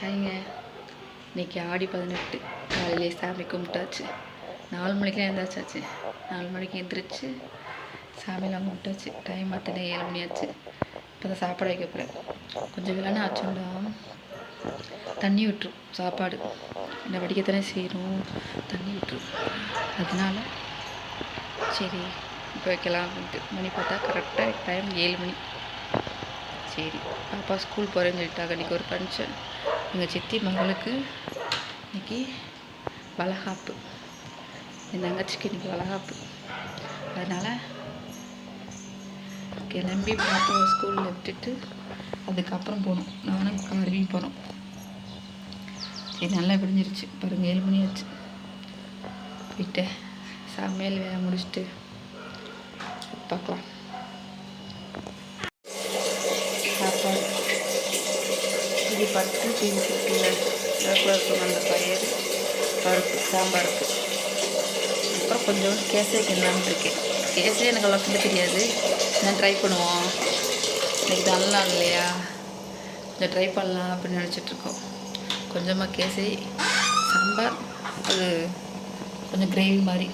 ஹாய்ங்க. இன்றைக்கி ஆடி 18 காலையிலே சாமி கும்பிட்டாச்சு. 4 மணிக்கெலாம் எழுந்தாச்சாச்சு. 4 மணிக்கு எழுந்திரிச்சு சாமியெல்லாம் கும்பிட்டாச்சு. டைம் அத்தனை 7 மணி ஆச்சு. இப்போ தான் சாப்பாடு வைக்க போகிறேன். கொஞ்சம் விலன்னு ஆச்சுண்டா தண்ணி விட்டுரும் சாப்பாடு. என்ன வடிக்கத்தானே செய்யணும், தண்ணி விட்டுரும். அதனால சரி இப்போ வைக்கலாம் அப்படின்ட்டு. மணி பார்த்தா கரெக்டாக டைம் 7 மணி. சரி பாப்பா ஸ்கூல் போகிறேன்னு சொல்லிட்டாங்க. இன்றைக்கி ஒரு ஃபங்க்ஷன். எங்கள் சித்தி மகளுக்கு இன்றைக்கி வளகாப்பு. என் தங்கச்சிக்கு இன்றைக்கி வளகாப்பு. அதனால் கிளம்பி பாப்பாவை ஸ்கூலில் விட்டுட்டு அதுக்கப்புறம் போகணும். நானும் கார்வியும் போகிறோம். சரி நல்லா விடிஞ்சிருச்சு பாருங்கள், 7 மணி ஆச்சு. போயிட்டு சமையல் வேலை முடிச்சுட்டு பார்க்கலாம். சாப்பாடு இது பட்டு பீன்ஸ் இருக்குல்ல, இருக்கும் அந்த பயிர் பருப்பு சாம்பாருக்கு. அப்புறம் கொஞ்சோண்டு கேசரி கிண்ணலான்னு இருக்கேன். கேசரி எனக்கு அவ்வளோ கிண்ட தெரியாது. நான் ட்ரை பண்ணுவோம். இன்றைக்கி நல்ல நாள் இல்லையா, கொஞ்சம் ட்ரை பண்ணலாம் அப்படின்னு நினச்சிட்ருக்கோம். கொஞ்சமாக கேசரி சாம்பார், அது கொஞ்சம் கிரேவி மாதிரி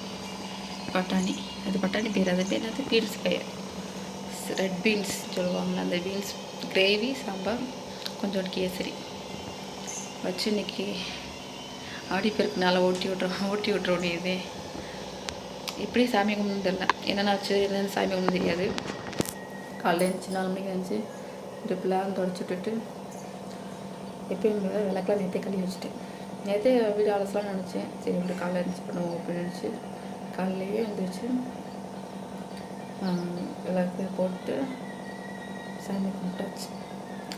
பட்டாணி. அது பட்டாணி பேர், அது பேர் அது பீன்ஸ் பயிர், ரெட் பீன்ஸ் சொல்லுவாங்களே, அந்த பீன்ஸ் கிரேவி சாம்பார், கொஞ்சோண்டு கேசரி வச்சு இன்றைக்கி ஆடி பெருக்குனால ஓட்டி விட்றோம். இதே எப்படி சாமி கும்பிட்னு தெரில, என்னென்னாச்சு என்னென்னு சாமி கும்பிட்னு தெரியாது. காலையில் எழுந்துச்சு 4 மணிக்கு எழுந்துச்சு இருப்பெல்லாம் தொடச்சி விட்டுட்டு எப்பயும் விளக்கெலாம் நேற்றே கழுவி வச்சுட்டேன். நேற்றே வீடு அலசலாம்னு நினச்சேன். சரி இப்படி காலையில் எழுந்துச்சு பண்ணுவோம் அப்படின்னு நினச்சி காலையிலேயே எழுந்திரிச்சு விளக்கு போட்டு சாமி கும்பிட்டாச்சு.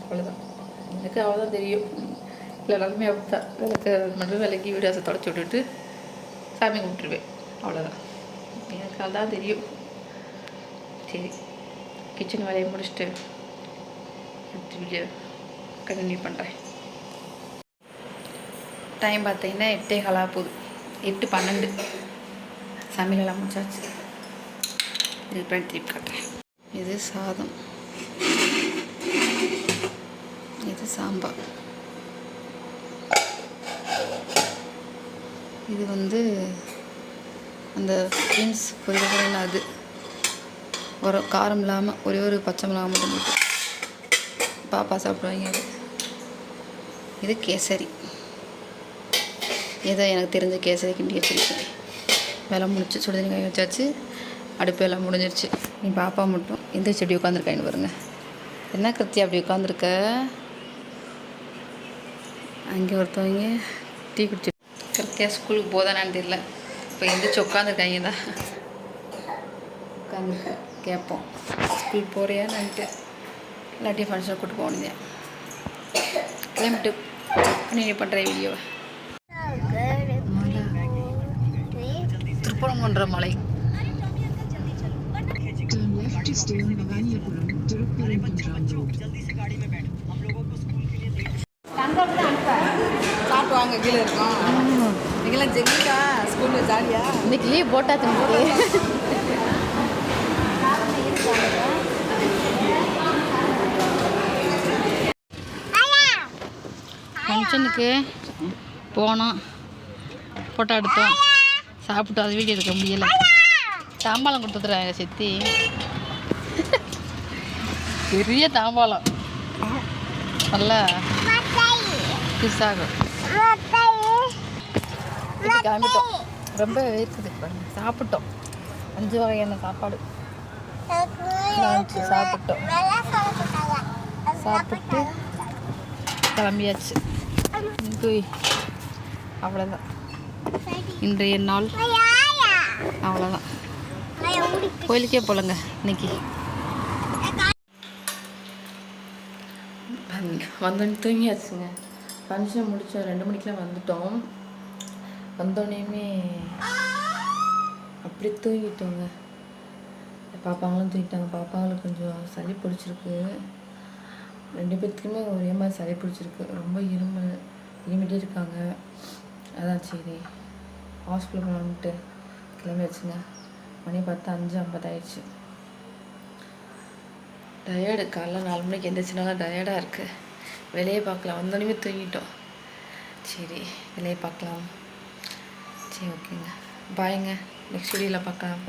அவ்வளோதான். எனக்கு அவ்வளோதான் தெரியும். இல்லை எல்லாருமே அப்படித்தான். விளக்கு மட்டும் விளக்கி வீடு வாசல் தொடச்சி விட்டுட்டு சாமி கும்பிட்டுருவேன். அவ்வளோதான், எனக்கு அதுதான் தெரியும். சரி கிச்சன் வேலையை முடிச்சுட்டு வீடியோ கண்டினியூ பண்ணுறேன். டைம் பார்த்தீங்கன்னா 8:15 போகுது. 8:12 சமையலெல்லாம் முடிச்சாச்சு. இது திருப்பி காட்டுறேன். இது சாதம், இது சாம்பார், இது அந்த பீன்ஸ் பொரியல். அது ஒரு காரம் இல்லாமல் ஒரே ஒரு பச்சை மிளகா மட்டும் போட்டு பாப்பா சாப்பிடுவாங்க. இது கேசரி. ஏதோ எனக்கு தெரிஞ்ச கேசரி கிண்டி வச்சுருக்கேன். வேலை முடிச்சு சுடுதண்ணி காய வச்சாச்சு. அடுப்பு எல்லாம் முடிஞ்சிருச்சு. நீ பாப்பா மட்டும் எந்த செடி உட்காந்துருக்கான்னு பாருங்க. என்ன கத்தி அப்படி உட்காந்துருக்க? அங்கே ஒருத்தவங்க டீ குடிச்சு கத்தியாக ஸ்கூலுக்கு போதானான்னு தெரியல. இப்போ எந்திரிச்சு உட்காந்துருக்காங்க தான். உட்காந்துருக்க கேட்போம், ஸ்கூல் போறியான்னுட்டு. இல்லாட்டி ஃபங்க்ஷனை கூப்பிட்டு போகணுங்க. கிளம்பிட்டு கண்டினியூ பண்ணுற வீடியோவை. திருப்பரங்குன்ற மலை. சாப்பிடுவாங்க, கீழே இருக்கோம். நீங்களாம் ஜெயிக்கா ஸ்கூலில் ஜாலியா? இன்னைக்கு லீவ் போட்டா தம்பி. ஃபங்க்ஷனுக்கு போனோம், ஃபோட்டோ எடுத்தோம், சாப்பிட்டோம். அது வீடியோ எடுக்க முடியலை. தாம்பாளம் கொடுத்துட்றாங்க சித்தி. பெரிய தாம்பாளம், நல்லா கிஸ்ஸாகும். கிளம்பிட்டோம். ரொம்ப வேர்க்குது. சாப்பிட்டோம் 5 வகையான சாப்பாடு சாப்பிட்டோம். சாப்பிட்டு கிளம்பியாச்சு. அவ்வளோதான் இன்றைய நாள். அவ்வளோதான், கோயிலுக்கே போலங்க இன்னைக்கு. வந்தோடனே தூங்கியாச்சுங்க. ஃபங்க்ஷன் முடித்தோம் 2 மணிக்கெலாம் வந்துட்டோம். வந்தோடனேயுமே அப்படி தூங்கிட்டோங்க. பாப்பாங்களும் தூங்கிட்டாங்க. பாப்பாங்களுக்கு கொஞ்சம் சளி பிடிச்சிருக்கு. 2 பேர்த்துக்குமே ஒரே மாதிரி சளி பிடிச்சிருக்கு. ரொம்ப இருமிட்டே இருக்காங்க. அதான் சரி ஹாஸ்பிட்டல் போகலான்ட்டு கிளம்பி வச்சுங்க. மணி பார்த்தா 5:50 ஆயிடுச்சு. டயர்டு. காலைல 4 மணிக்கு எந்திரிச்சினால டயர்டாக இருக்குது. வெளியே பார்க்கலாம். வந்தோடனே தூங்கிட்டோம். சரி இதிலே பார்க்கலாம். சரி ஓகேங்க, பாய்ங்க, நெக்ஸ்ட் வீடியோவில் பார்க்கலாம்.